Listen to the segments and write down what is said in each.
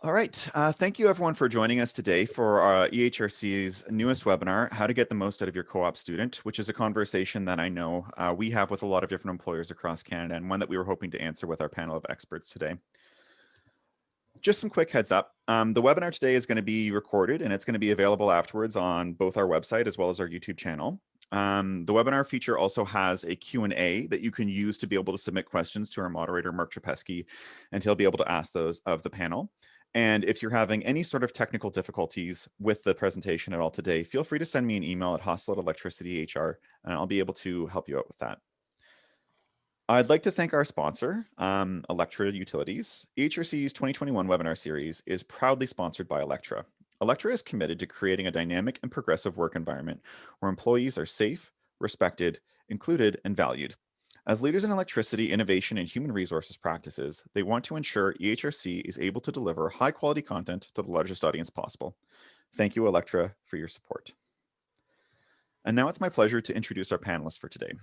All right. Thank you, everyone, for joining us today for EHRC's newest webinar, How to Get the Most Out of Your Co-op Student, which is a conversation that I know we have with a lot of different employers across Canada, and one that we were hoping to answer with our panel of experts today. Just some quick heads up. The webinar today is going to be recorded, and it's going to be available afterwards on both our website as well as our YouTube channel. The webinar feature also has a Q&A that you can use to be able to submit questions to our moderator, Mark Chapeskie, and he'll be able to ask those of the panel. And if you're having any sort of technical difficulties with the presentation at all today, feel free to send me an email at hostel@electricityhr, and I'll be able to help you out with that. I'd like to thank our sponsor, Electra Utilities. EHRC's 2021 webinar series is proudly sponsored by Electra. Electra is committed to creating a dynamic and progressive work environment where employees are safe, respected, included, and valued. As leaders in electricity, innovation, and human resources practices, they want to ensure EHRC is able to deliver high-quality content to the largest audience possible. Thank you, Electra, for your support. And now it's my pleasure to introduce our panelists for today.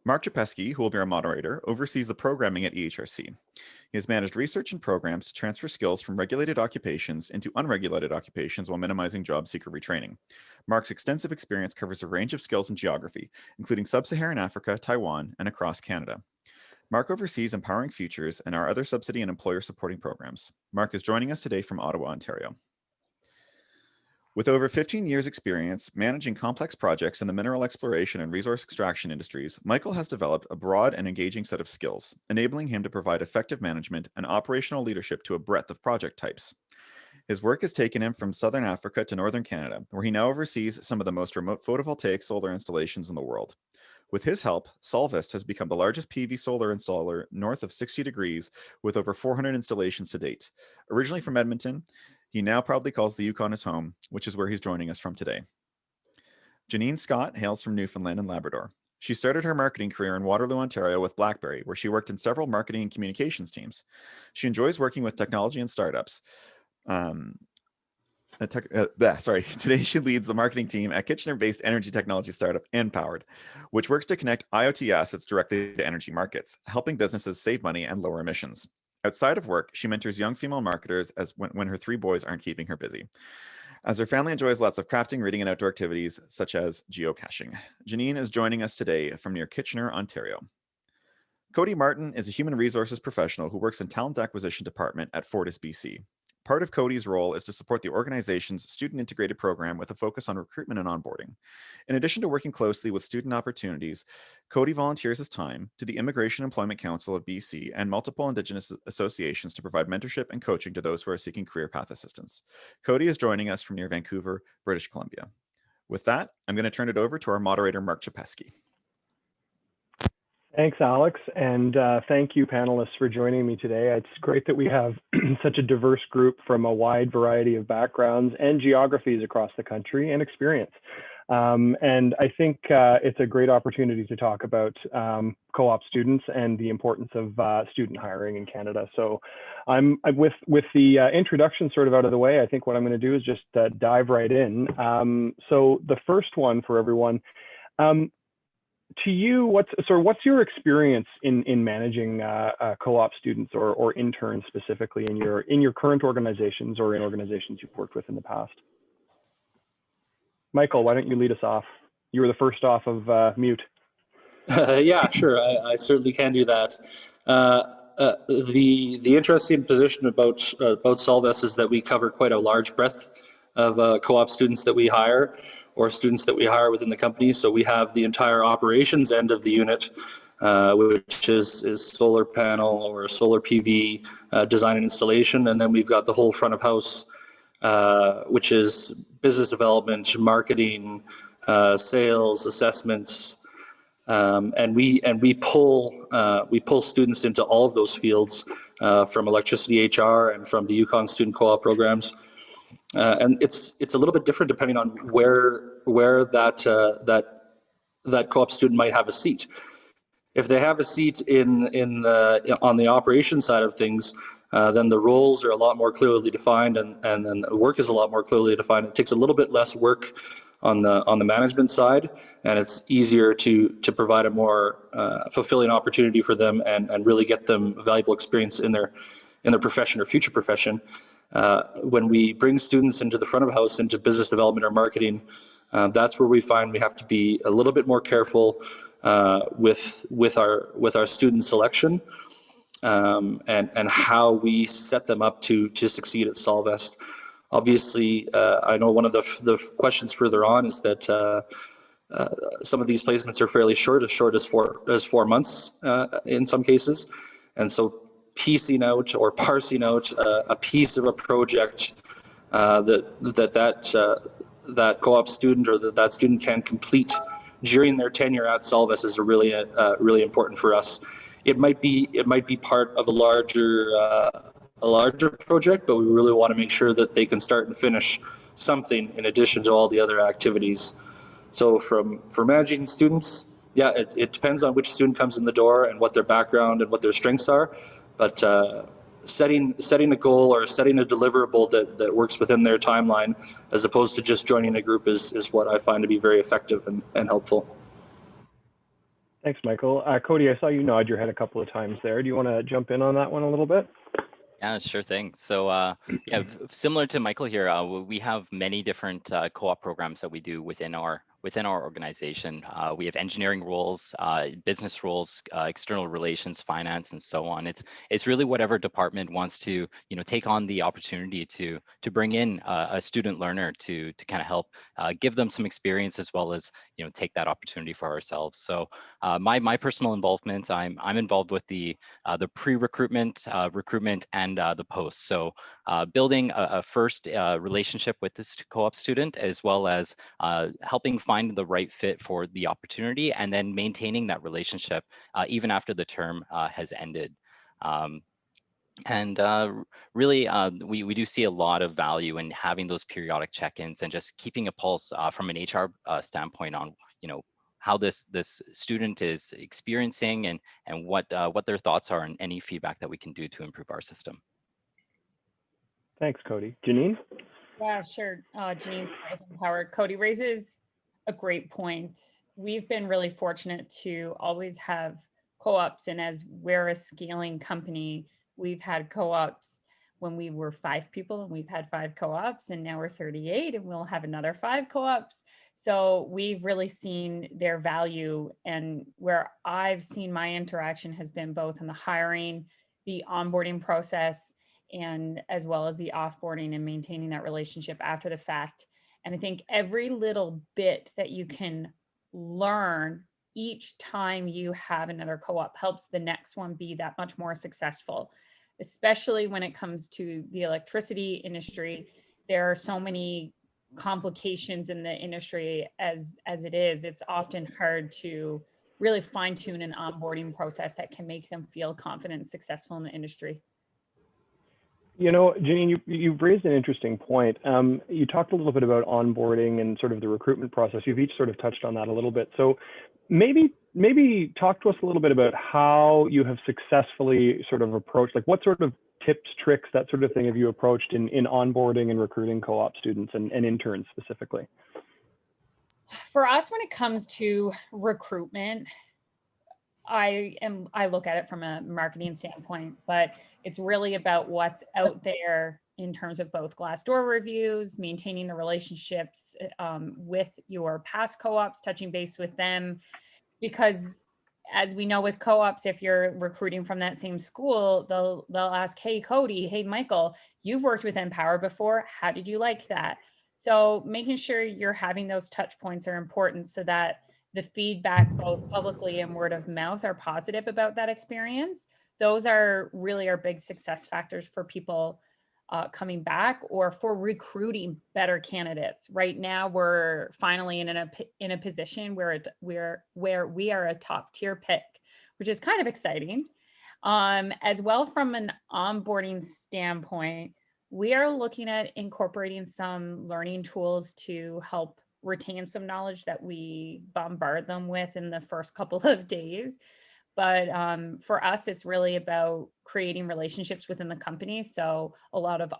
Mark Chapeskie, who will be our moderator, oversees the programming at EHRC. He has managed research and programs to transfer skills from regulated occupations into unregulated occupations while minimizing job seeker retraining. Mark's extensive experience covers a range of skills in geography, including sub-Saharan Africa, Taiwan, and across Canada. Mark oversees Empowering Futures and our other subsidy and employer supporting programs. Mark is joining us today from Ottawa, Ontario. With over 15 years experience managing complex projects in the mineral exploration and resource extraction industries, Michael has developed a broad and engaging set of skills, enabling him to provide effective management and operational leadership to a breadth of project types. His work has taken him from Southern Africa to Northern Canada, where he now oversees some of the most remote photovoltaic solar installations in the world. With his help, Solvest has become the largest PV solar installer north of 60 degrees with over 400 installations to date. Originally from Edmonton, he now proudly calls the Yukon his home, which is where he's joining us from today. Janine Scott hails from Newfoundland and Labrador. She started her marketing career in Waterloo, Ontario with BlackBerry, where she worked in several marketing and communications teams. She enjoys working with technology and startups. Today she leads the marketing team at Kitchener-based energy technology startup Empowered, which works to connect IoT assets directly to energy markets, helping businesses save money and lower emissions. Outside of work, she mentors young female marketers when her 3 boys aren't keeping her busy. As her family enjoys lots of crafting, reading, and outdoor activities, such as geocaching. Janine is joining us today from near Kitchener, Ontario. Cody Martin is a human resources professional who works in talent acquisition department at Fortis BC. Part of Cody's role is to support the organization's student integrated program with a focus on recruitment and onboarding. In addition to working closely with student opportunities, Cody volunteers his time to the Immigration Employment Council of BC and multiple Indigenous associations to provide mentorship and coaching to those who are seeking career path assistance. Cody is joining us from near Vancouver, British Columbia. With that, I'm going to turn it over to our moderator, Mark Chapeskie. Thanks, Alex, and thank you, panelists, for joining me today. It's great that we have such a diverse group from a wide variety of backgrounds and geographies across the country and experience. And I think it's a great opportunity to talk about co-op students and the importance of student hiring in Canada. So with the introduction sort of out of the way, I think what I'm going to do is just dive right in. So the first one for everyone, to you, what's your experience in managing co-op students or interns specifically in your current organizations or in organizations you've worked with in the past? Michael, why don't you lead us off? You were the first off of mute. Yeah, sure. I certainly can do that. The interesting position about Solvest is that we cover quite a large breadth of co-op students that we hire, or students that we hire within the company. So we have the entire operations end of the unit, which is solar panel or solar PV design and installation, and then we've got the whole front of house, which is business development, marketing, sales, assessments, and we pull students into all of those fields from electricity HR and from the Yukon student co-op programs. And it's a little bit different depending on where that co-op student might have a seat. If they have a seat on the operations side of things, then the roles are a lot more clearly defined, and then the work is a lot more clearly defined. It takes a little bit less work on the management side, and it's easier to provide a more fulfilling opportunity for them and really get them valuable experience in in their profession or future profession. When we bring students into the front of house, into business development or marketing, that's where we find we have to be a little bit more careful with our student selection and how we set them up to succeed at Solvest. Obviously, I know one of the questions further on is that some of these placements are fairly short as 4 months in some cases, and so piecing out or parsing out a piece of a project that co-op student or that student can complete during their tenure at Solvest is really important for us. It might be part of a larger project, but we really want to make sure that they can start and finish something in addition to all the other activities. So for managing students, yeah, it depends on which student comes in the door and what their background and what their strengths are, but setting a goal or setting a deliverable that works within their timeline, as opposed to just joining a group, is what I find to be very effective and helpful. Thanks, Michael. Cody, I saw you nod your head a couple of times there. Do you want to jump in on that one a little bit? Yeah, sure thing. So yeah, similar to Michael here, we have many different co-op programs that we do within our organization. We have engineering roles, business roles, external relations, finance, and so on. It's really whatever department wants to take on the opportunity to bring in a student learner to kind of help give them some experience, as well as take that opportunity for ourselves. So my personal involvement, I'm involved with the pre-recruitment, recruitment, and the post. So building a first relationship with this co-op student, as well as helping find the right fit for the opportunity, and then maintaining that relationship even after the term has ended. Really, we do see a lot of value in having those periodic check-ins and just keeping a pulse from an HR standpoint on how this student is experiencing and what their thoughts are, and any feedback that we can do to improve our system. Thanks, Cody. Janine? Yeah, sure. Janine from Howard. Cody raises a great point. We've been really fortunate to always have co-ops, and as we're a scaling company, we've had co-ops when we were 5 people, and we've had 5 co-ops, and now we're 38, and we'll have another 5 co-ops. So we've really seen their value, and where I've seen my interaction has been both in the hiring, the onboarding process, and as well as the offboarding and maintaining that relationship after the fact. And I think every little bit that you can learn each time you have another co-op helps the next one be that much more successful, especially when it comes to the electricity industry. There are so many complications in the industry as it is. It's often hard to really fine tune an onboarding process that can make them feel confident and successful in the industry. Janine, you've raised an interesting point. You talked a little bit about onboarding and sort of the recruitment process. You've each sort of touched on that a little bit. So maybe talk to us a little bit about how you have successfully sort of approached, like what sort of tips, tricks, that sort of thing have you approached in onboarding and recruiting co-op students and interns specifically? For us, when it comes to recruitment, I look at it from a marketing standpoint, but it's really about what's out there in terms of both Glassdoor reviews, maintaining the relationships with your past co-ops, touching base with them, because as we know with co-ops, if you're recruiting from that same school, they'll ask, hey, Cody, hey, Michael, you've worked with Empower before. How did you like that? So making sure you're having those touch points are important so that the feedback, both publicly and word of mouth, are positive about that experience. Those are really our big success factors for people coming back, or for recruiting better candidates. Right now, we're finally in a position where we are a top tier pick, which is kind of exciting. As well, from an onboarding standpoint, we are looking at incorporating some learning tools to help retain some knowledge that we bombard them with in the first couple of days. But for us, it's really about creating relationships within the company. So a lot of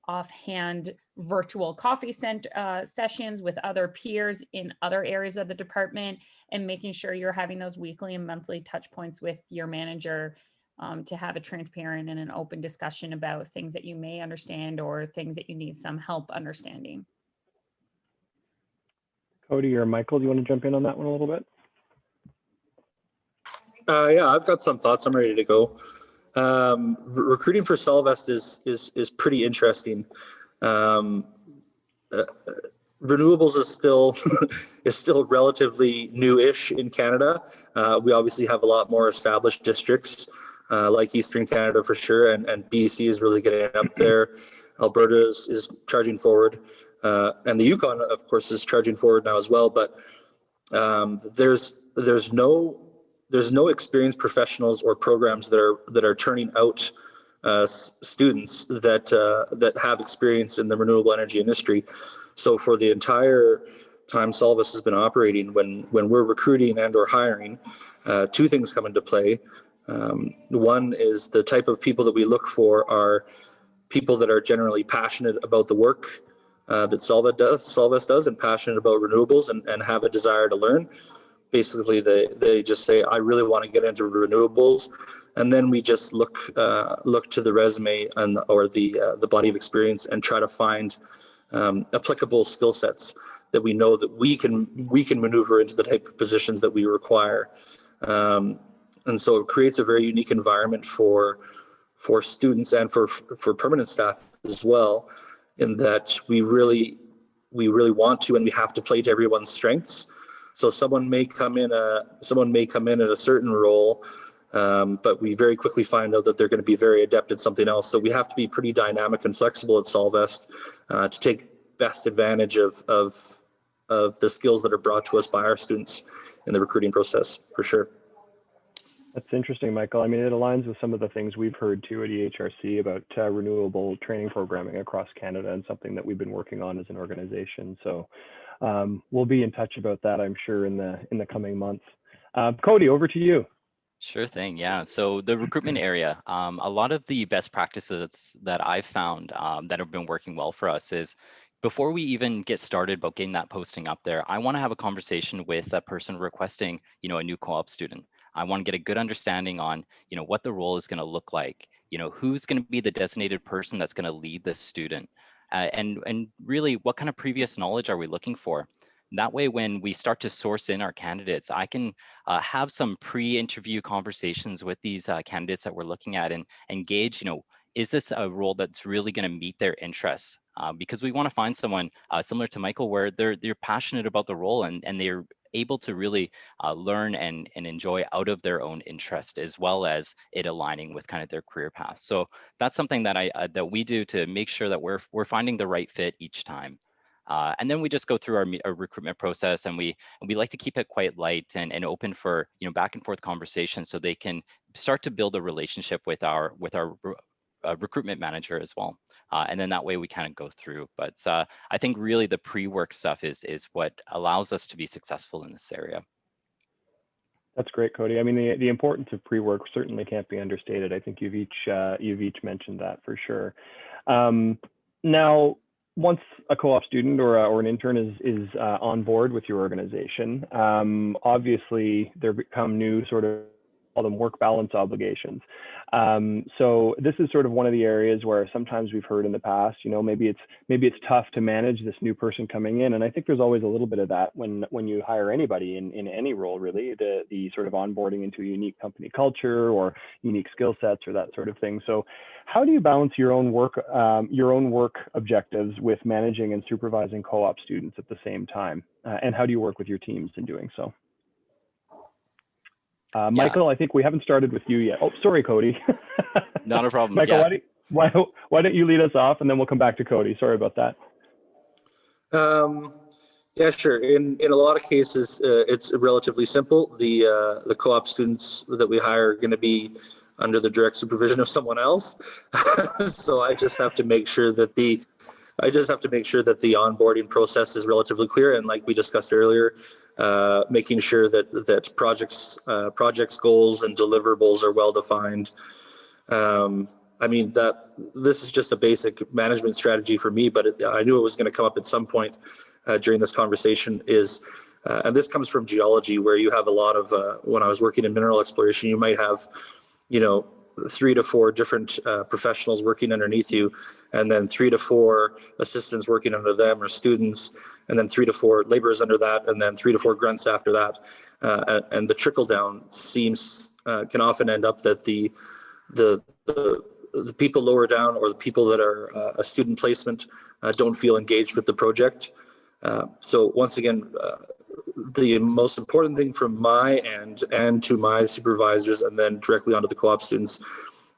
offhand virtual coffee sessions with other peers in other areas of the department, and making sure you're having those weekly and monthly touch points with your manager to have a transparent and an open discussion about things that you may understand or things that you need some help understanding. Cody or Michael, do you want to jump in on that one a little bit? Yeah, I've got some thoughts. I'm ready to go. Recruiting for Solvest is pretty interesting. Renewables is still is still relatively new-ish in Canada. We obviously have a lot more established districts like Eastern Canada for sure, and BC is really getting up there. Alberta is charging forward, and the Yukon, of course, is charging forward now as well. But there's no experienced professionals or programs that are turning out students that have experience in the renewable energy industry. So for the entire time Solvus has been operating, when we're recruiting and or hiring, two things come into play. One is the type of people that we look for are people that are generally passionate about the work that Solvus does and passionate about renewables and have a desire to learn. Basically, they just say, I really want to get into renewables. And then we just look to the resume or the body of experience and try to find applicable skill sets that we know that we can maneuver into the type of positions that we require. And so it creates a very unique environment for students and for permanent staff as well, in that we really want to and we have to play to everyone's strengths. So someone may come in at a certain role, but we very quickly find out that they're going to be very adept at something else. So we have to be pretty dynamic and flexible at Solvest to take best advantage of the skills that are brought to us by our students in the recruiting process, for sure. That's interesting, Michael. I mean, it aligns with some of the things we've heard too at EHRC about renewable training programming across Canada, and something that we've been working on as an organization. So we'll be in touch about that, I'm sure, in the coming months. Cody, over to you. Sure thing. Yeah. So the recruitment area, a lot of the best practices that I've found that have been working well for us is, before we even get started about getting that posting up there, I want to have a conversation with that person requesting, a new co-op student. I want to get a good understanding on, what the role is going to look like, who's going to be the designated person that's going to lead this student, and really what kind of previous knowledge are we looking for. That way, when we start to source in our candidates, I can have some pre-interview conversations with these candidates that we're looking at and engage, is this a role that's really going to meet their interests? Because we want to find someone similar to Michael, where they're passionate about the role and they're able to really learn and enjoy out of their own interest, as well as it aligning with kind of their career path. So that's something that that we do to make sure that we're finding the right fit each time. And then we just go through our recruitment process, and we like to keep it quite light and open for back and forth conversations, so they can start to build a relationship with our recruitment manager as well. And then that way we kind of go through. But I think really the pre-work stuff is what allows us to be successful in this area. That's great, Cody. I mean, the importance of pre-work certainly can't be understated. I think you've each mentioned that for sure. Now, once a co-op student or an intern is on board with your organization, obviously there become new sort of, call them work balance obligations. So this is sort of one of the areas where sometimes we've heard in the past, maybe it's tough to manage this new person coming in. And I think there's always a little bit of that when you hire anybody in any role, really, the sort of onboarding into a unique company culture or unique skill sets or that sort of thing. So how do you balance your own work objectives with managing and supervising co-op students at the same time? And how do you work with your teams in doing so? Michael, yeah. I think we haven't started with you yet. Oh, sorry, Cody. Not a problem. Michael, yeah. why don't you lead us off, and then we'll come back to Cody. Sorry about that. Yeah, sure. In a lot of cases, it's relatively simple. The co-op students that we hire are going to be under the direct supervision of someone else. So I just have to make sure that the onboarding process is relatively clear, and like we discussed earlier, making sure that projects goals and deliverables are well defined. I mean, this is just a basic management strategy for me, but I knew it was going to come up at some point during this conversation. And this comes from geology, where you have a lot of when I was working in mineral exploration, you might have 3 to 4 different professionals working underneath you, and then 3 to 4 assistants working under them, or students, and then 3 to 4 laborers under that, and then 3 to 4 grunts after that. And the trickle down seems can often end up that the people lower down, or the people that are a student placement, don't feel engaged with the project. So once again, the most important thing from my end and to my supervisors, and then directly onto the co-op students,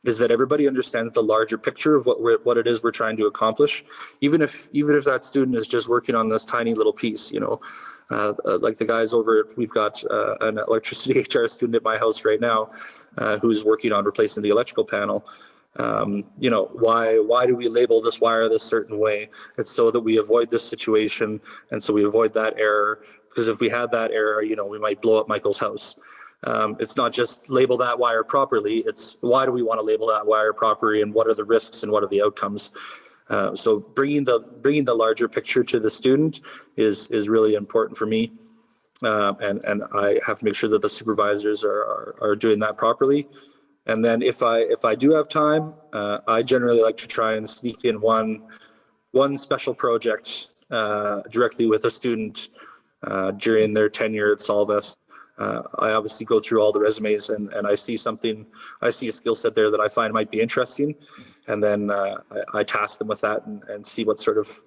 is that everybody understands the larger picture of what it is we're trying to accomplish. Even if that student is just working on this tiny little piece, like the guys over, we've got an electricity HR student at my house right now, who's working on replacing the electrical panel. Why do we label this wire this certain way? It's so that we avoid this situation, and so we avoid that error. Because if we had that error, we might blow up Michael's house. It's not just label that wire properly, it's why do we want to label that wire properly, and what are the risks and what are the outcomes. So bringing the larger picture to the student is really important for me. And I have to make sure that the supervisors are doing that properly. And then if I do have time, I generally like to try and sneak in one special project directly with a student during their tenure at Solvest. I obviously go through all the resumes, and I see a skill set there that I find might be interesting, and then I task them with that and see what sort of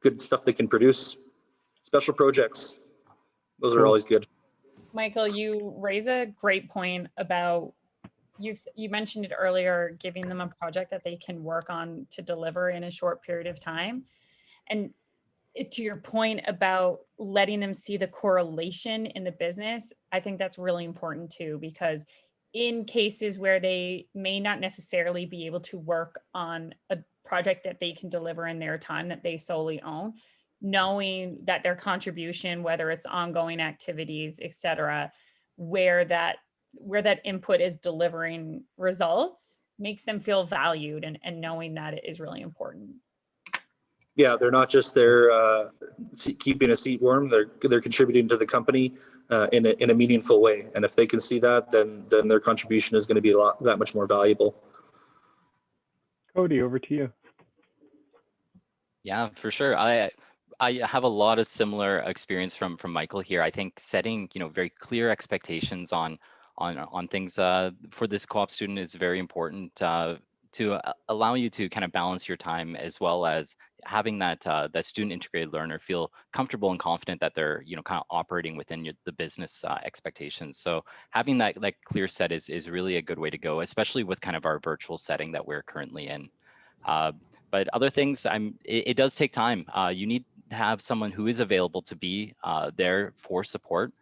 good stuff they can produce. Special projects, those are always good. Michael, you raise a great point about, you mentioned it earlier, giving them a project that they can work on to deliver in a short period of time. And to your point about letting them see the correlation in the business, I think that's really important too, because in cases where they may not necessarily be able to work on a project that they can deliver in their time that they solely own, knowing that their contribution, whether it's ongoing activities, et cetera, where that input is delivering results, makes them feel valued, and knowing that it is really important. Yeah, they're not just there keeping a seat warm. They're contributing to the company in a meaningful way. And if they can see that, then their contribution is going to be that much more valuable. Cody, over to you. Yeah, for sure. I have a lot of similar experience from Michael here. I think setting very clear expectations on things for this co-op student is very important to allow you to kind of balance your time, as well as having that student integrated learner feel comfortable and confident that they're kind of operating within the business expectations. So having that clear set is really a good way to go, especially with kind of our virtual setting that we're currently in. But other things, it does take time. You need to have someone who is available to be there for support.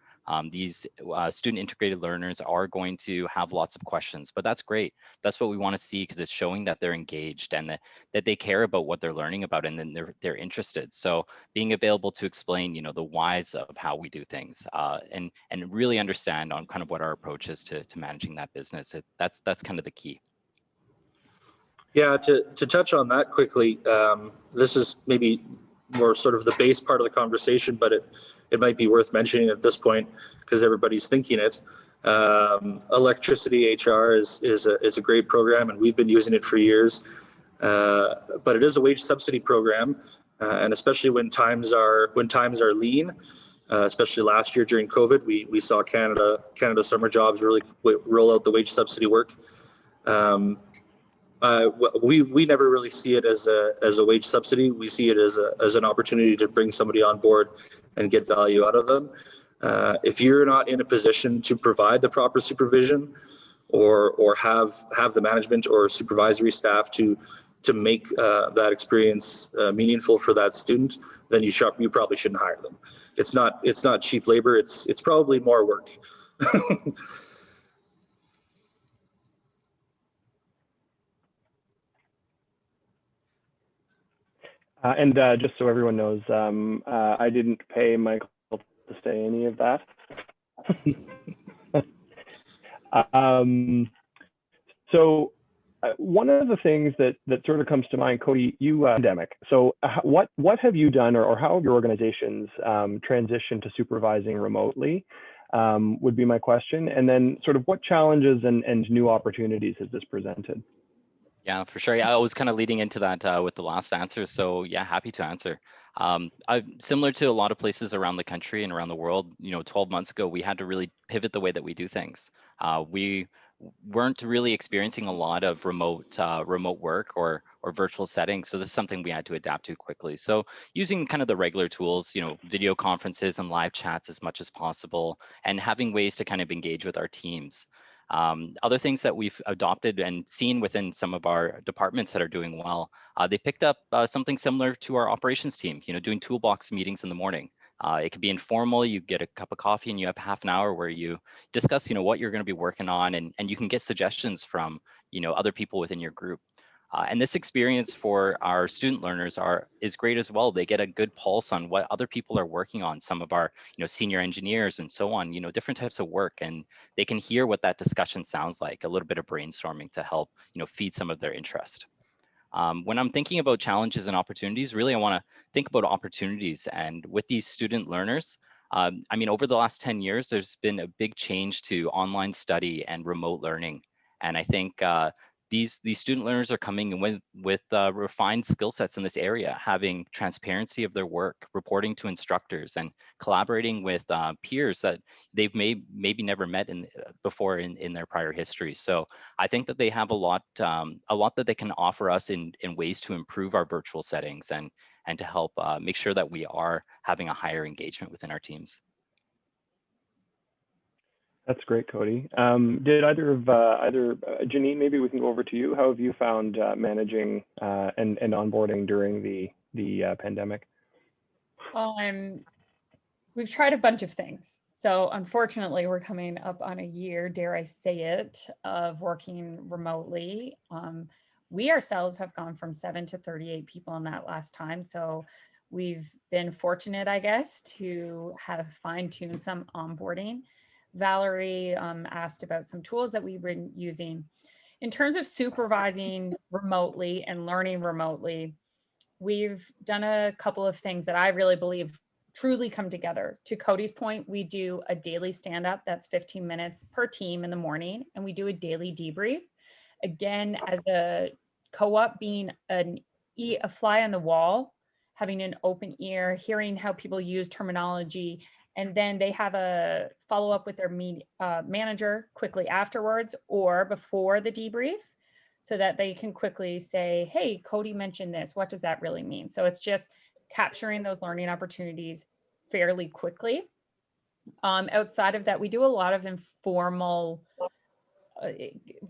These student integrated learners are going to have lots of questions, but that's great. That's what we want to see, because it's showing that they're engaged and that they care about what they're learning about, and then they're interested. So being available to explain, the whys of how we do things, and really understand on kind of what our approach is to managing that business. That's kind of the key. Yeah, to touch on that quickly, this is maybe more sort of the base part of the conversation, but it might be worth mentioning at this point because everybody's thinking it. Electricity HR is a great program, and we've been using it for years. But it is a wage subsidy program, and especially when times are lean. Especially last year during COVID, we saw Canada Summer Jobs really roll out the wage subsidy work. We never really see it as a wage subsidy. We see it as an opportunity to bring somebody on board and get value out of them. If you're not in a position to provide the proper supervision, or have the management or supervisory staff to make that experience meaningful for that student, then you probably shouldn't hire them. It's not cheap labor. It's probably more work. And just so everyone knows, I didn't pay Michael to say any of that. So one of the things that sort of comes to mind, Cody, you pandemic. So what have you done, or how have your organizations transitioned to supervising remotely? would be my question. And then sort of what challenges and new opportunities has this presented? Yeah, for sure. Yeah, I was kind of leading into that with the last answer. So yeah, happy to answer. Similar to a lot of places around the country and around the world, 12 months ago, we had to really pivot the way that we do things. We weren't really experiencing a lot of remote work or virtual settings. So this is something we had to adapt to quickly. So using kind of the regular tools, video conferences and live chats as much as possible, and having ways to kind of engage with our teams. Other things that we've adopted and seen within some of our departments that are doing well, they picked up something similar to our operations team, doing toolbox meetings in the morning. It could be informal, you get a cup of coffee and you have half an hour where you discuss, what you're going to be working on, and you can get suggestions from, other people within your group. And this experience for our student learners is great as well. They get a good pulse on what other people are working on, some of our senior engineers and so on, different types of work, and they can hear what that discussion sounds like, a little bit of brainstorming to help feed some of their interest. When I'm thinking about challenges and opportunities, really I want to think about opportunities. And with these student learners, over the last 10 years, there's been a big change to online study and remote learning. And I think these student learners are coming in with refined skill sets in this area, having transparency of their work, reporting to instructors, and collaborating with peers that they've maybe never met before in their prior history. So I think that they have a lot that they can offer us in ways to improve our virtual settings and to help make sure that we are having a higher engagement within our teams. That's great, Cody. Did Janine, maybe we can go over to you. How have you found managing and onboarding during the pandemic? We've tried a bunch of things. So unfortunately, we're coming up on a year, dare I say it, of working remotely. We ourselves have gone from 7 to 38 people in that last time. So we've been fortunate, I guess, to have fine-tuned some onboarding. Valerie asked about some tools that we've been using. In terms of supervising remotely and learning remotely, we've done a couple of things that I really believe truly come together. To Cody's point, we do a daily stand-up that's 15 minutes per team in the morning, and we do a daily debrief. Again, as a co-op, being a fly on the wall, having an open ear, hearing how people use terminology, and then they have a follow-up with their manager quickly afterwards or before the debrief, so that they can quickly say, hey, Cody mentioned this, what does that really mean? So it's just capturing those learning opportunities fairly quickly. Outside of that, we do a lot of informal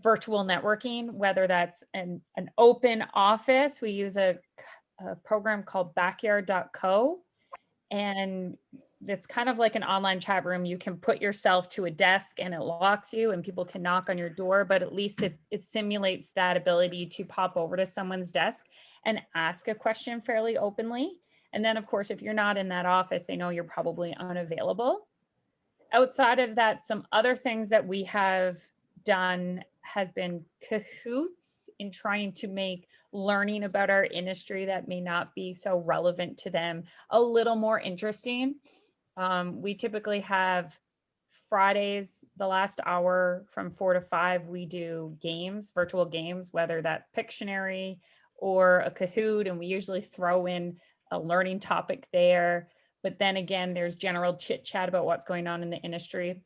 virtual networking, whether that's an open office. We use a program called backyard.co, and it's kind of like an online chat room. You can put yourself to a desk and it locks you and people can knock on your door, but at least it simulates that ability to pop over to someone's desk and ask a question fairly openly. And then of course, if you're not in that office, they know you're probably unavailable. Outside of that, some other things that we have done has been Kahoots in trying to make learning about our industry that may not be so relevant to them a little more interesting. We typically have Fridays, the last hour from 4 to 5, we do games, virtual games, whether that's Pictionary or a Kahoot, and we usually throw in a learning topic there. But then again, there's general chit chat about what's going on in the industry.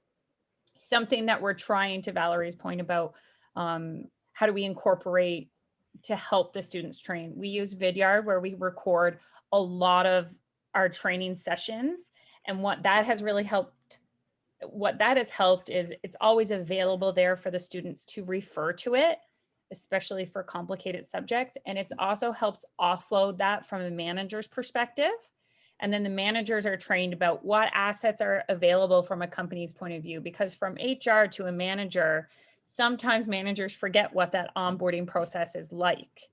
Something that we're trying, to Valerie's point about how do we incorporate to help the students train. We use Vidyard, where we record a lot of our training sessions. And what that has helped is it's always available there for the students to refer to it, especially for complicated subjects. And it also helps offload that from a manager's perspective. And then the managers are trained about what assets are available from a company's point of view, because from HR to a manager, sometimes managers forget what that onboarding process is like.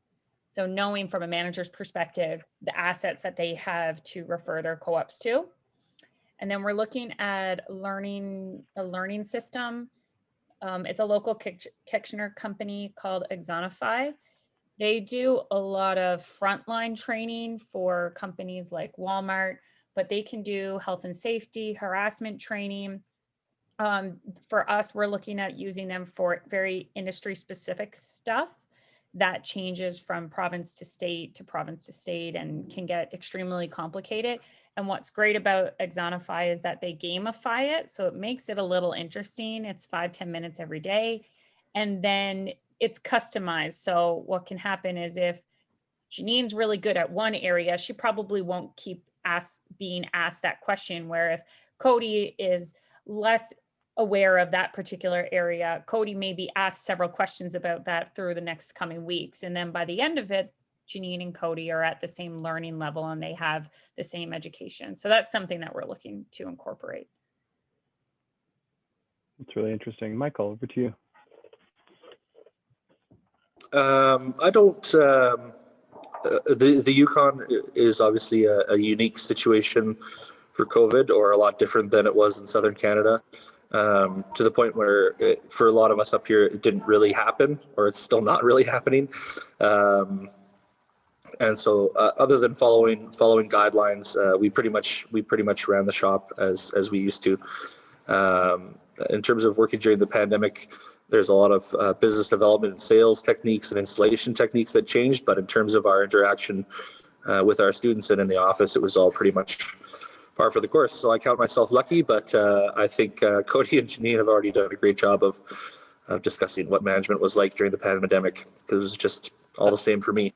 So knowing from a manager's perspective, the assets that they have to refer their co-ops to. And then we're looking at a learning system. It's a local Kitchener company called Exonify. They do a lot of frontline training for companies like Walmart, but they can do health and safety, harassment training. For us, we're looking at using them for very industry specific stuff that changes from province to state to province to state and can get extremely complicated. And what's great about Exonify is that they gamify it. So it makes it a little interesting. It's 5-10 minutes every day. And then it's customized. So what can happen is if Janine's really good at one area, she probably won't keep being asked that question. Where if Cody is less aware of that particular area, Cody may be asked several questions about that through the next coming weeks. And then by the end of it, Janine and Cody are at the same learning level and they have the same education. So that's something that we're looking to incorporate. It's really interesting. Michael, over to you. I don't, the Yukon is obviously a unique situation for COVID, or a lot different than it was in Southern Canada, to the point where for a lot of us up here, it didn't really happen, or it's still not really happening. And so other than following guidelines, we pretty much ran the shop as we used to. In terms of working during the pandemic, there's a lot of business development and sales techniques and installation techniques that changed, but in terms of our interaction with our students and in the office, it was all pretty much par for the course. So I count myself lucky, but I think Cody and Janine have already done a great job of discussing what management was like during the pandemic, because it was just all the same for me.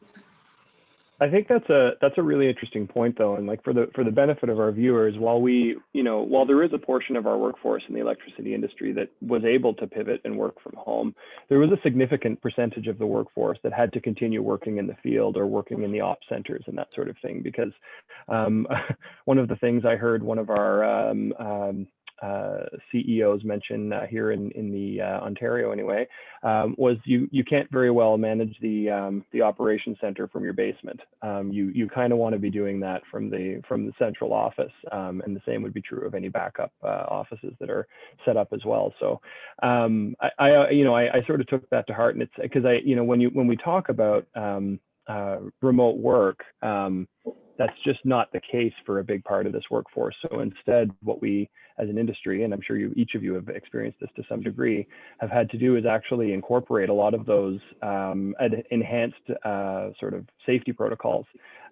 I think that's a really interesting point, though, and like for the benefit of our viewers, while there is a portion of our workforce in the electricity industry that was able to pivot and work from home, there was a significant percentage of the workforce that had to continue working in the field or working in the ops centers and that sort of thing. Because one of the things I heard one of our CEOs mention here in the Ontario anyway, was you can't very well manage the operations center from your basement. You kind of want to be doing that from the central office, and the same would be true of any backup offices that are set up as well. So I sort of took that to heart, and it's because when we talk about remote work, that's just not the case for a big part of this workforce. So instead, what we as an industry, and I'm sure each of you have experienced this to some degree, have had to do is actually incorporate a lot of those enhanced sort of safety protocols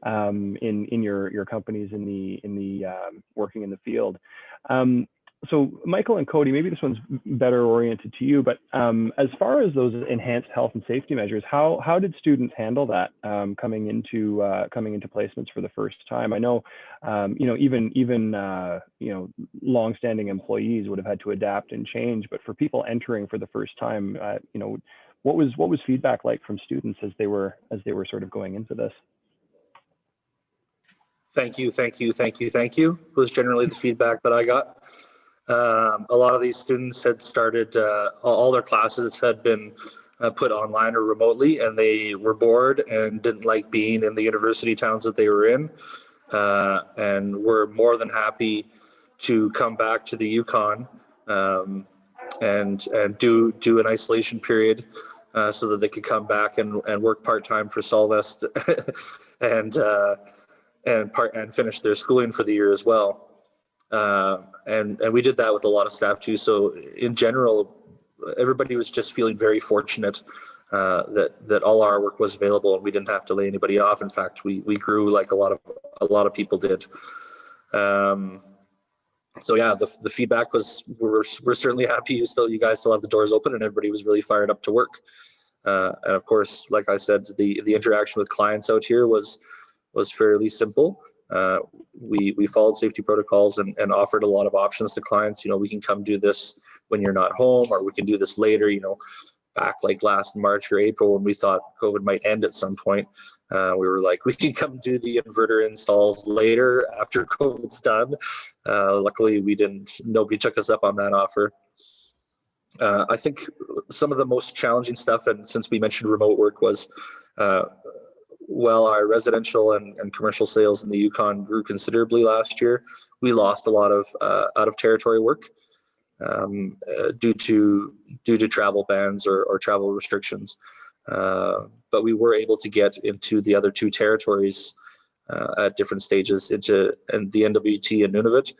in your companies in the working in the field. So Michael and Cody, maybe this one's better oriented to you, but as far as those enhanced health and safety measures, how did students handle that coming into placements for the first time? I know, even longstanding employees would have had to adapt and change, but for people entering for the first time, what was feedback like from students as they were sort of going into this? Thank you was generally the feedback that I got. A lot of these students had started, all their classes had been put online or remotely, and they were bored and didn't like being in the university towns that they were in, and were more than happy to come back to the Yukon and do an isolation period so that they could come back and work part-time for Solvest and finish their schooling for the year as well. And we did that with a lot of staff too. So in general, everybody was just feeling very fortunate that all our work was available and we didn't have to lay anybody off. In fact, we grew like a lot of people did. So yeah, the feedback was we're certainly happy you guys still have the doors open, and everybody was really fired up to work. And of course, like I said, the interaction with clients out here was fairly simple. We followed safety protocols and offered a lot of options to clients. We can come do this when you're not home, or we can do this later, back like last March or April when we thought COVID might end at some point. We were like, we can come do the inverter installs later after COVID's done. Luckily nobody took us up on that offer. I think some of the most challenging stuff, and since we mentioned remote work, was our residential and commercial sales in the Yukon grew considerably last year. We lost a lot of out of territory work due to travel bans or travel restrictions. But we were able to get into the other two territories at different stages, into the NWT and Nunavut.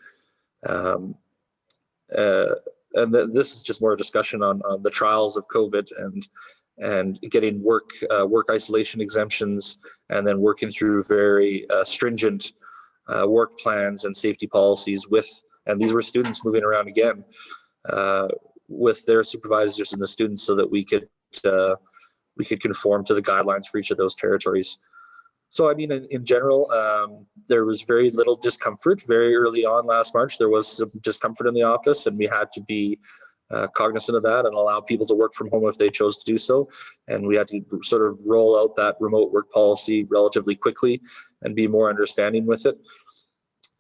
this is just more a discussion on the trials of COVID and getting work isolation exemptions, and then working through very stringent work plans and safety policies and these were students moving around again with their supervisors and the students, so that we could conform to the guidelines for each of those territories. So, I mean, in general, there was very little discomfort. Very early on last March, there was some discomfort in the office, and we had to be cognizant of that and allow people to work from home if they chose to do so. And we had to sort of roll out that remote work policy relatively quickly and be more understanding with it.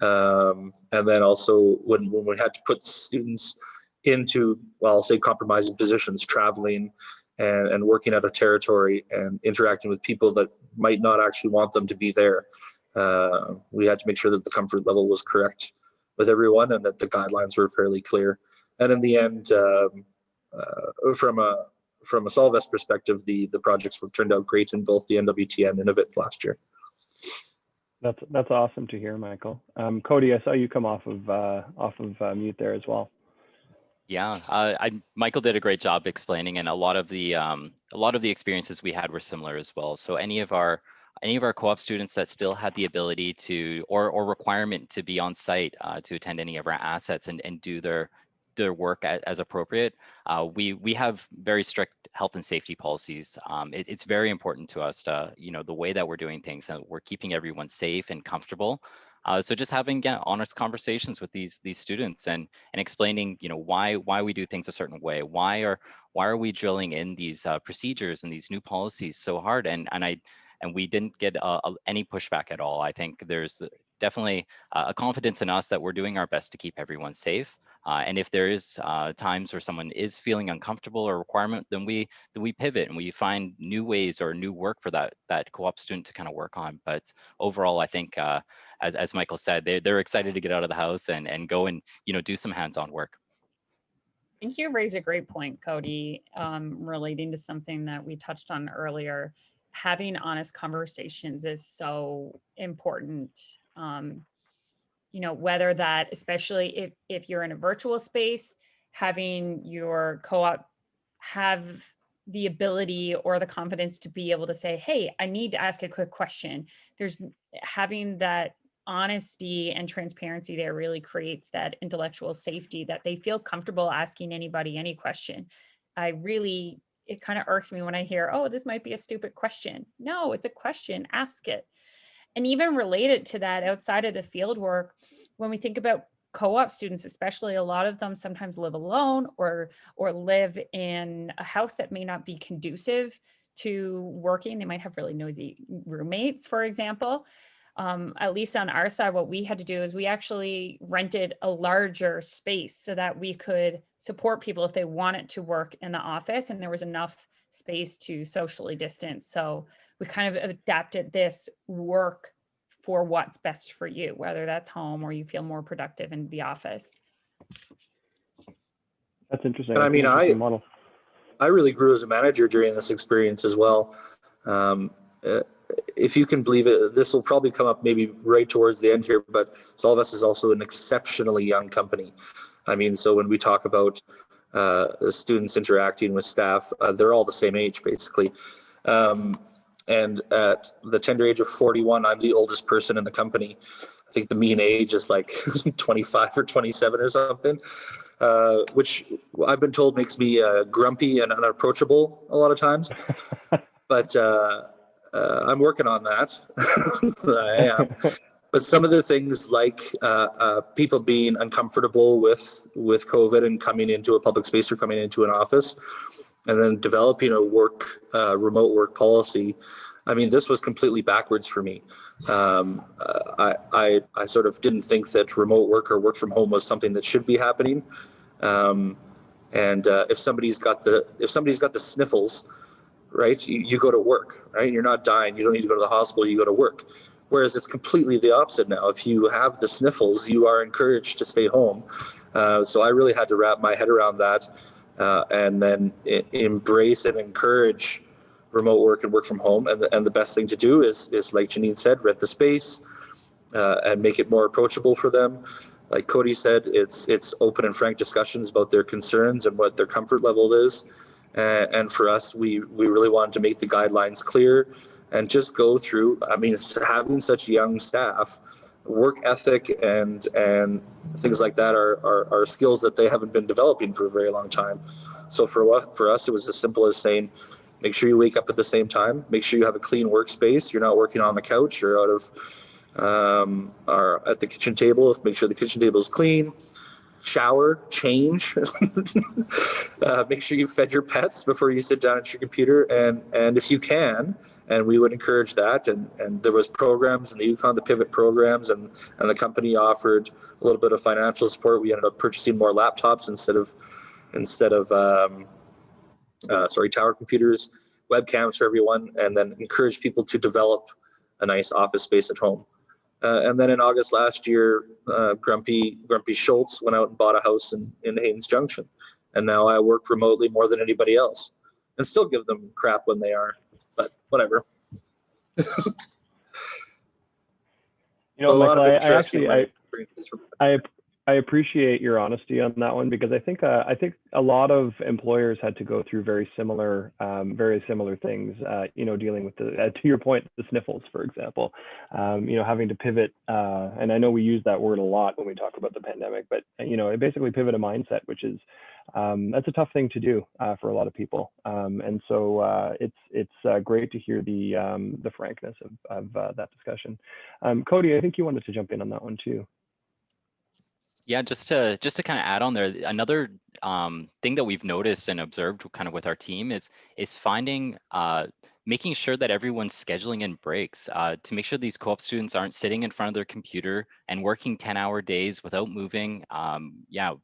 And then also when we had to put students into, well, I'll say compromising positions, traveling and working out of territory and interacting with people that might not actually want them to be there. We had to make sure that the comfort level was correct with everyone and that the guidelines were fairly clear. And in the end, from a Solvest perspective, the projects turned out great in both the NWT and Innovate last year. That's awesome to hear, Michael. Cody, I saw you come off of mute there as well. Yeah, Michael did a great job explaining, and a lot of the experiences we had were similar as well. So any of our co-op students that still had the ability to or requirement to be on site to attend any of our assets and do their work as appropriate, we have very strict health and safety policies. It's very important to us to, the way that we're doing things, and we're keeping everyone safe and comfortable. So just having honest conversations with these students and explaining, why we do things a certain way, why are we drilling in these procedures and these new policies so hard, and we didn't get any pushback at all. I think there's definitely a confidence in us that we're doing our best to keep everyone safe. And if there is times where someone is feeling uncomfortable or requirement, then we pivot and we find new ways or new work for that co-op student to kind of work on. But overall, I think, as Michael said, they're excited to get out of the house and go and do some hands-on work. I think you raise a great point, Cody, relating to something that we touched on earlier. Having honest conversations is so important. Whether that, especially if you're in a virtual space, having your co-op have the ability or the confidence to be able to say, hey, I need to ask a quick question. There's having that honesty and transparency there really creates that intellectual safety that they feel comfortable asking anybody any question. It kind of irks me when I hear, oh, this might be a stupid question. No, it's a question, ask it. And even related to that, outside of the field work, when we think about co-op students, especially, a lot of them sometimes live alone or live in a house that may not be conducive to working. They might have really noisy roommates, for example. At least on our side, what we had to do is we actually rented a larger space so that we could support people if they wanted to work in the office, and there was enough space to socially distance. So we kind of adapted this work for what's best for you, whether that's home or you feel more productive in the office. That's interesting. And I mean, I really grew as a manager during this experience as well. If you can believe it, this will probably come up maybe right towards the end here, but Solvest is also an exceptionally young company. I mean, so when we talk about students interacting with staff, they're all the same age, basically. And at the tender age of 41, I'm the oldest person in the company. I think the mean age is like 25 or 27 or something, which I've been told makes me grumpy and unapproachable a lot of times. But I'm working on that. I am. But some of the things like people being uncomfortable with COVID and coming into a public space or coming into an office, and then developing a remote work policy. I mean, this was completely backwards for me. I sort of didn't think that remote work or work from home was something that should be happening. And if somebody's got the sniffles, right, you go to work, right? You're not dying. You don't need to go to the hospital. You go to work. Whereas it's completely the opposite now. If you have the sniffles, you are encouraged to stay home. So I really had to wrap my head around that. And then embrace and encourage remote work and work from home. And the best thing to do is like Janine said, rent the space and make it more approachable for them. like Cody said, it's open and frank discussions about their concerns and what their comfort level is. And for us, we really wanted to make the guidelines clear and just go through. I mean, having such young staff, work ethic and things like that are skills that they haven't been developing for a very long time. So for us, it was as simple as saying, make sure you wake up at the same time. Make sure you have a clean workspace. You're not working on the couch or out of or at the kitchen table. Make sure the kitchen table is clean. Shower, change. Make sure you fed your pets before you sit down at your computer, and if you can, and we would encourage that. And there was programs in the Yukon, the Pivot programs, and the company offered a little bit of financial support. We ended up purchasing more laptops instead of tower computers, webcams for everyone, and then encourage people to develop a nice office space at home. And then in August last year, Grumpy Schultz went out and bought a house in Haynes Junction. And now I work remotely more than anybody else, and still give them crap when they are, but whatever. Michael, I appreciate your honesty on that one, because I think a lot of employers had to go through very similar things. Dealing with to your point, the sniffles, for example. Having to pivot, and I know we use that word a lot when we talk about the pandemic, but basically pivot a mindset, which is that's a tough thing to do for a lot of people. And so it's great to hear the frankness of that discussion. Cody, I think you wanted to jump in on that one too. Yeah, just to kind of add on there, another thing that we've noticed and observed kind of with our team is finding making sure that everyone's scheduling in breaks to make sure these co-op students aren't sitting in front of their computer and working 10-hour days without moving.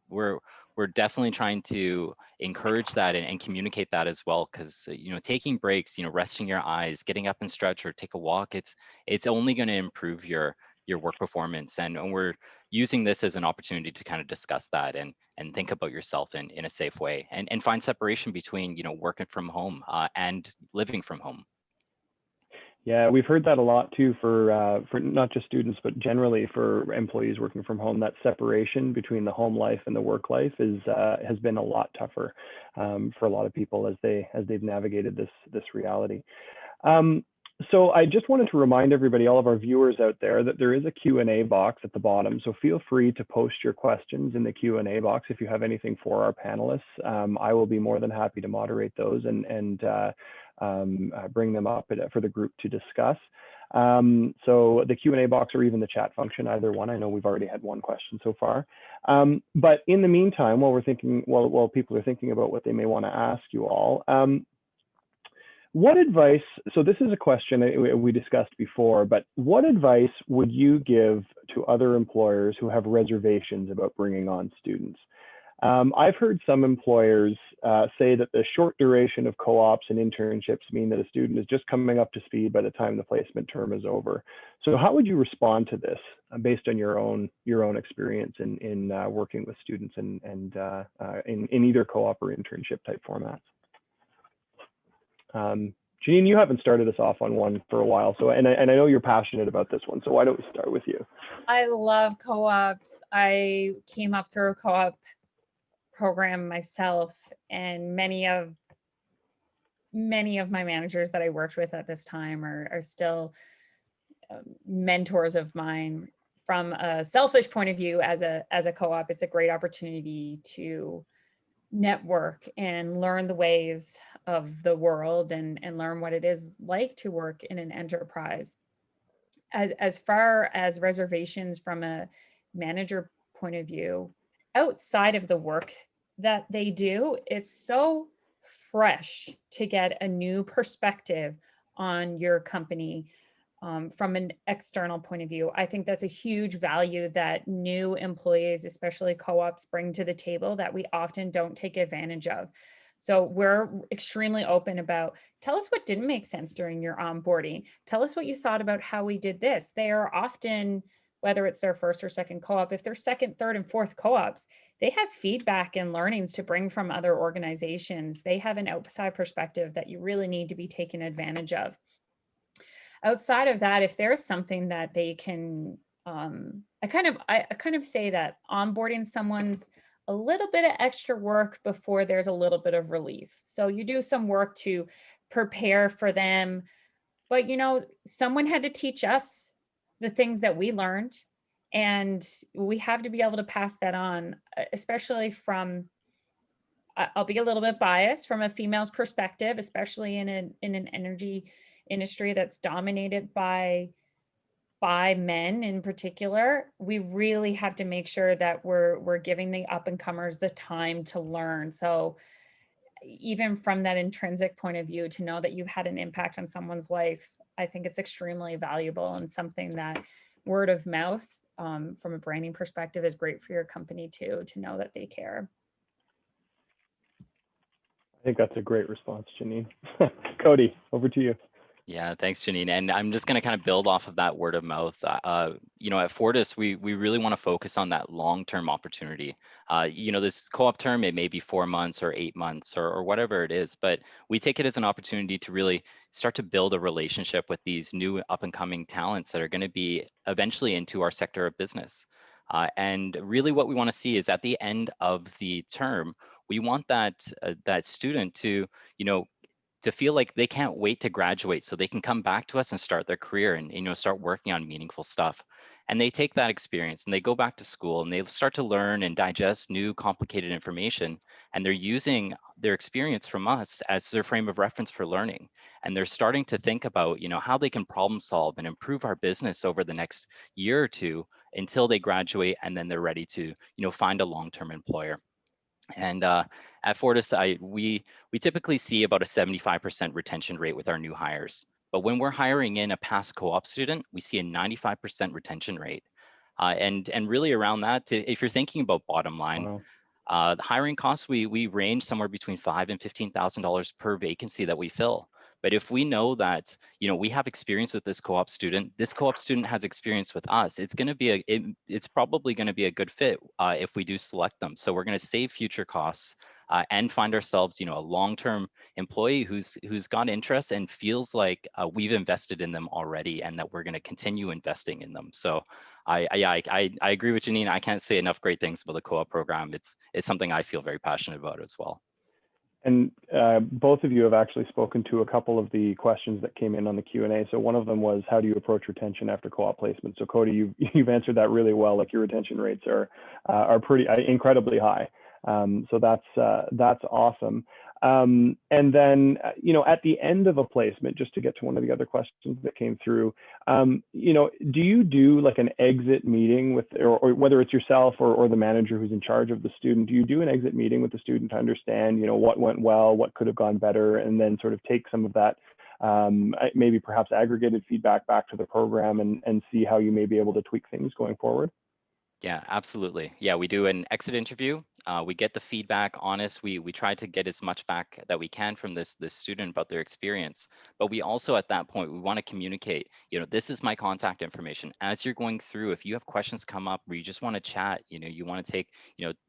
We're definitely trying to encourage that and communicate that as well, because taking breaks, resting your eyes, getting up and stretch or take a walk, it's only going to improve your work performance, and we're using this as an opportunity to kind of discuss that and think about yourself in a safe way, and find separation between working from home and living from home. Yeah, we've heard that a lot too for not just students, but generally for employees working from home. That separation between the home life and the work life has been a lot tougher for a lot of people as they've navigated this reality. So I just wanted to remind everybody, all of our viewers out there, that there is a Q&A box at the bottom. So feel free to post your questions in the Q&A box if you have anything for our panelists. I will be more than happy to moderate those and bring them up for the group to discuss. So the Q&A box or even the chat function, either one. I know we've already had one question so far. But in the meantime, while people are thinking about what they may want to ask you all, what advice, so this is a question we discussed before, but what advice would you give to other employers who have reservations about bringing on students? I've heard some employers say that the short duration of co-ops and internships mean that a student is just coming up to speed by the time the placement term is over. So how would you respond to this based on your own experience in working with students and in either co-op or internship type formats? Janine, you haven't started us off on one for a while, so and I know you're passionate about this one, so why don't we start with you? I love co-ops. I came up through a co-op program myself, and many of my managers that I worked with at this time are still mentors of mine. From a selfish point of view, as a co-op, it's a great opportunity to network and learn the ways of the world and learn what it is like to work in an enterprise. As far as reservations from a manager point of view, outside of the work that they do, it's so fresh to get a new perspective on your company from an external point of view. I think that's a huge value that new employees, especially co-ops, bring to the table that we often don't take advantage of. So we're extremely open about, tell us what didn't make sense during your onboarding. Tell us what you thought about how we did this. They are often, whether it's their first or second co-op, if they're second, third, and fourth co-ops, they have feedback and learnings to bring from other organizations. They have an outside perspective that you really need to be taken advantage of. Outside of that, if there's something that they can I kind of say that onboarding someone's a little bit of extra work before there's a little bit of relief. So you do some work to prepare for them, but someone had to teach us the things that we learned, and we have to be able to pass that on, especially from, I'll be a little bit biased from a female's perspective, especially in an energy industry that's dominated by men in particular. We really have to make sure that we're giving the up and comers the time to learn. So even from that intrinsic point of view, to know that you had an impact on someone's life, I think it's extremely valuable, and something that word of mouth, from a branding perspective, is great for your company too, to know that they care. I think that's a great response, Janine. Cody, over to you. Yeah, thanks, Janine. And I'm just going to kind of build off of that word of mouth. At Fortis, we really want to focus on that long-term opportunity. This co-op term, it may be 4 months or 8 months or whatever it is, but we take it as an opportunity to really start to build a relationship with these new up-and-coming talents that are going to be eventually into our sector of business. And really what we want to see is at the end of the term, we want that student to feel like they can't wait to graduate so they can come back to us and start their career and start working on meaningful stuff. And they take that experience and they go back to school and they start to learn and digest new complicated information, and they're using their experience from us as their frame of reference for learning. And they're starting to think about how they can problem solve and improve our business over the next year or two until they graduate, and then they're ready to find a long-term employer. And at Fortis, we typically see about a 75% retention rate with our new hires. But when we're hiring in a past co-op student, we see a 95% retention rate. And really around that, if you're thinking about bottom line, Wow. the hiring costs, we range somewhere between $5,000 and $15,000 per vacancy that we fill. But if we know that we have experience with this co-op student has experience with us, it's probably going to be a good fit if we do select them. So we're going to save future costs and find ourselves a long-term employee who's got interest and feels like we've invested in them already, and that we're going to continue investing in them. So I agree with Janine. I can't say enough great things about the co-op program. It's something I feel very passionate about as well. And both of you have actually spoken to a couple of the questions that came in on the Q&A. So one of them was, how do you approach retention after co-op placement? So Cody, you've answered that really well. Like, your retention rates are pretty incredibly high. So that's awesome. And then, at the end of a placement, just to get to one of the other questions that came through, do you do like an exit meeting with, or whether it's yourself or the manager who's in charge of the student, do you do an exit meeting with the student to understand, what went well, what could have gone better, and then sort of take some of that, maybe perhaps aggregated feedback back to the program and see how you may be able to tweak things going forward? Yeah, absolutely. Yeah, we do an exit interview. We get the feedback honest. We try to get as much back that we can from this student about their experience. But we also, at that point, we want to communicate, this is my contact information. As you're going through, if you have questions come up where you just want to chat, you want to take,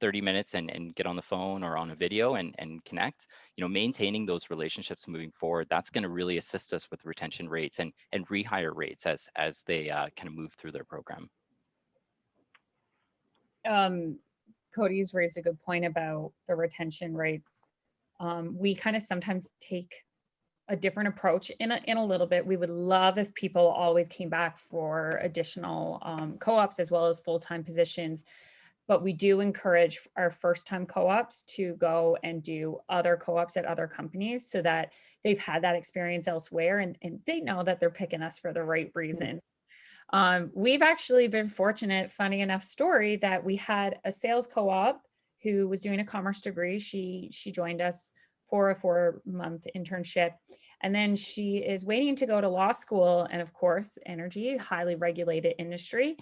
30 minutes and get on the phone or on a video and connect, maintaining those relationships moving forward, that's going to really assist us with retention rates and rehire rates as they kind of move through their program. Cody's raised a good point about the retention rates. We kind of sometimes take a different approach in a little bit. We would love if people always came back for additional co-ops as well as full-time positions, but we do encourage our first-time co-ops to go and do other co-ops at other companies so that they've had that experience elsewhere, and they know that they're picking us for the right reason. We've actually been fortunate, funny enough story, that we had a sales co-op who was doing a commerce degree. She joined us for a 4-month internship, and then she is waiting to go to law school. And of course, energy, highly regulated industry.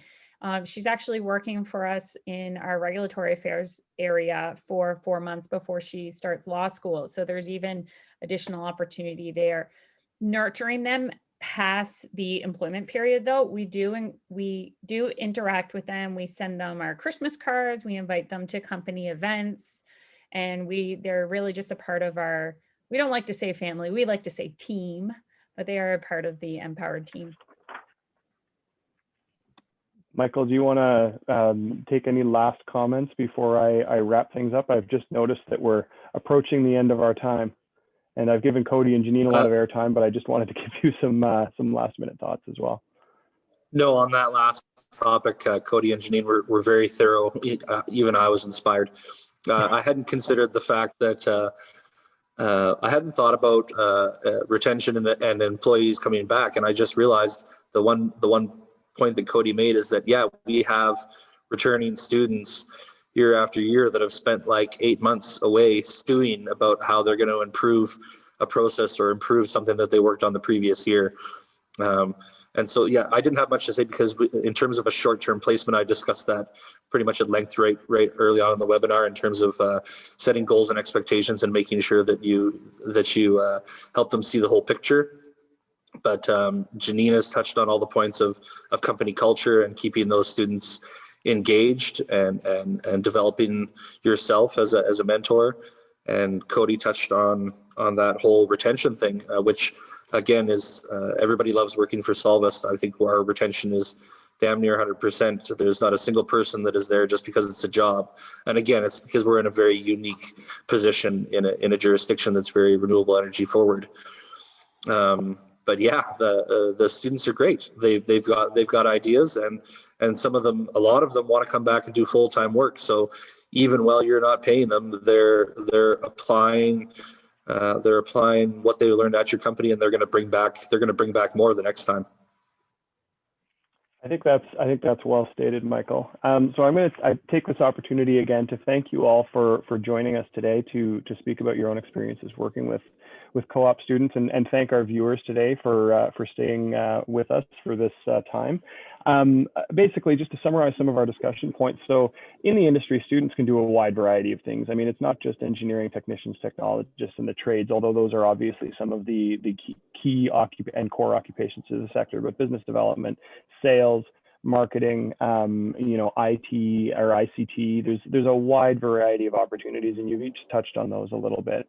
She's actually working for us in our regulatory affairs area for 4 months before she starts law school. So there's even additional opportunity there. Nurturing them past the employment period, though, we do interact with them. We send them our Christmas cards, we invite them to company events, and they're really just a part of our, we don't like to say family, we like to say team, but they are a part of the Empowered team. Michael, do you want to take any last comments before I wrap things up? I've just noticed that we're approaching the end of our time, and I've given Cody and Janine a lot of airtime, but I just wanted to give you some last minute thoughts as well. No, on that last topic, Cody and Janine were very thorough. Even I was inspired. I hadn't considered the fact that I hadn't thought about retention and employees coming back, and I just realized the one point that Cody made is that, yeah, we have returning students year after year that have spent like 8 months away stewing about how they're going to improve a process or improve something that they worked on the previous year. And so, yeah, I didn't have much to say because in terms of a short-term placement, I discussed that pretty much at length right early on in the webinar in terms of setting goals and expectations and making sure that you help them see the whole picture. But Janine has touched on all the points of company culture and keeping those students engaged and developing yourself as a mentor. And Cody touched on that whole retention thing, which again is everybody loves working for Solvus. I think our retention is damn near 100%. There's not a single person that is there just because it's a job. And again, it's because we're in a very unique position in a jurisdiction that's very renewable energy forward. But yeah, the students are great. They've got ideas, and some of them, a lot of them, want to come back and do full-time work. So even while you're not paying them, they're applying what they learned at your company, and they're going to bring back more the next time. I think that's well stated, Michael. So I take this opportunity again to thank you all for joining us today to speak about your own experiences working with co-op students, and thank our viewers today for staying with us for this time. Basically, just to summarize some of our discussion points. So in the industry, students can do a wide variety of things. I mean, it's not just engineering technicians, technologists, and the trades, although those are obviously some of the key and core occupations of the sector, but business development, sales, marketing, IT or ICT, there's a wide variety of opportunities, and you've each touched on those a little bit.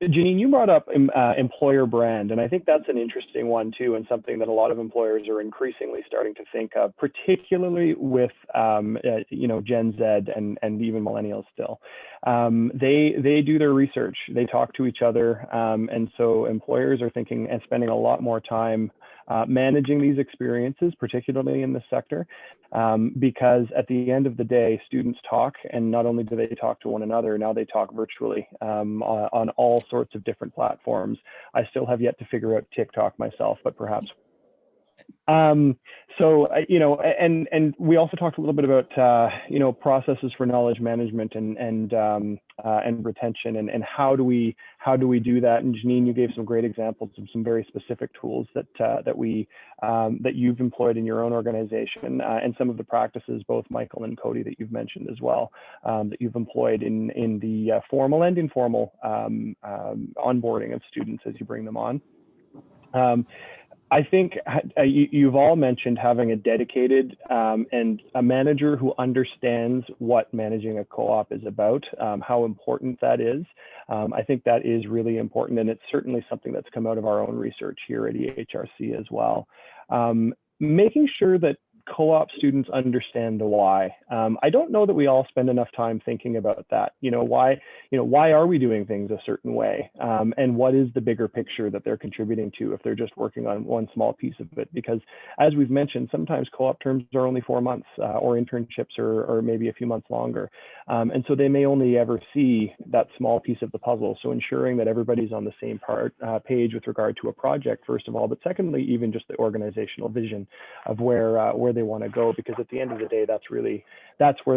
Janine, you brought up employer brand, and I think that's an interesting one too, and something that a lot of employers are increasingly starting to think of, particularly with Gen Z and even millennials still. They do their research, they talk to each other, and so employers are thinking and spending a lot more time managing these experiences, particularly in this sector, because at the end of the day, students talk, and not only do they talk to one another, now they talk virtually on all sorts of different platforms. I still have yet to figure out TikTok myself, but perhaps. So and we also talked a little bit about processes for knowledge management and retention, and how do we do that. And Janine, you gave some great examples of some very specific tools that you've employed in your own organization, and some of the practices, both Michael and Cody, that you've mentioned as well, that you've employed in the formal and informal onboarding of students as you bring them on. I think you've all mentioned having a dedicated and a manager who understands what managing a co-op is about, how important that is. I think that is really important, and it's certainly something that's come out of our own research here at EHRC as well. Making sure that co-op students understand the why. I don't know that we all spend enough time thinking about that. Why are we doing things a certain way? And what is the bigger picture that they're contributing to if they're just working on one small piece of it? Because as we've mentioned, sometimes co-op terms are only 4 months, or internships or maybe a few months longer. And so they may only ever see that small piece of the puzzle. So ensuring that everybody's on the same page with regard to a project, first of all, but secondly, even just the organizational vision of where they want to go, because at the end of the day, that's where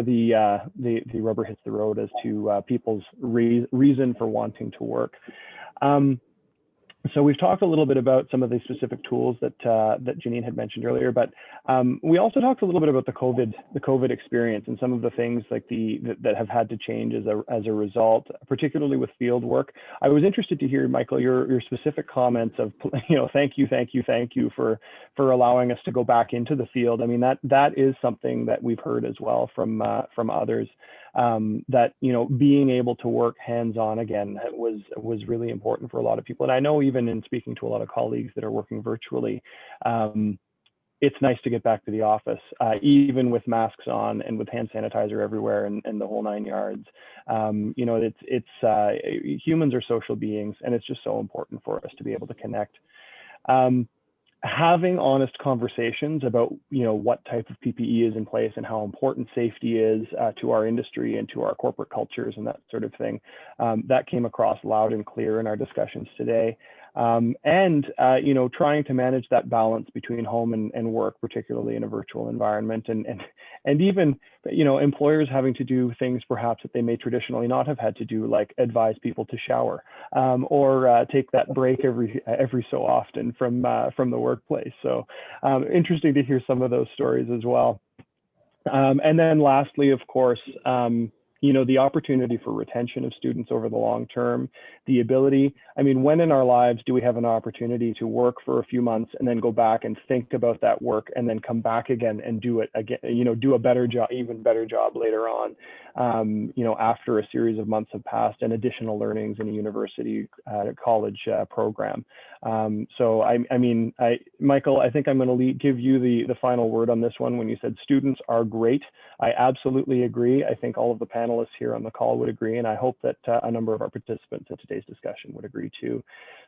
the rubber hits the road as to people's reason for wanting to work. So we've talked a little bit about some of the specific tools that Janine had mentioned earlier, but we also talked a little bit about the COVID experience and some of the things like that have had to change as a result, particularly with field work. I was interested to hear, Michael, your specific comments of thank you for allowing us to go back into the field. I mean, that is something that we've heard as well from others. That being able to work hands-on again was really important for a lot of people. And I know even in speaking to a lot of colleagues that are working virtually, it's nice to get back to the office, even with masks on and with hand sanitizer everywhere and the whole 9 yards. You know, humans are social beings, and it's just so important for us to be able to connect. Having honest conversations about, you know, what type of PPE is in place and how important safety is to our industry and to our corporate cultures and that sort of thing, that came across loud and clear in our discussions today. You know, trying to manage that balance between home and work, particularly in a virtual environment, and even, you know, employers having to do things perhaps that they may traditionally not have had to do, like advise people to shower, or take that break every so often from the workplace. So interesting to hear some of those stories as well. And then lastly, of course, you know, the opportunity for retention of students over the long term, the ability, I mean, when in our lives do we have an opportunity to work for a few months and then go back and think about that work and then come back again and do it again, you know, do a better job, even better job later on, you know, after a series of months have passed and additional learnings in a university, college program. So I mean, Michael, I think I'm going to give you the final word on this one. When you said students are great, I absolutely agree. I think all of the panelists here on the call would agree, and I hope that a number of our participants in today's discussion would agree too.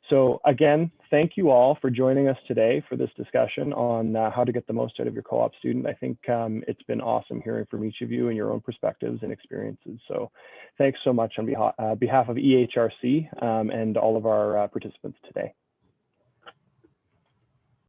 So again, thank you all for joining us today for this discussion on how to get the most out of your co-op student. I think it's been awesome hearing from each of you and your own perspectives and experiences. So thanks so much on behalf of EHRC and all of our participants today.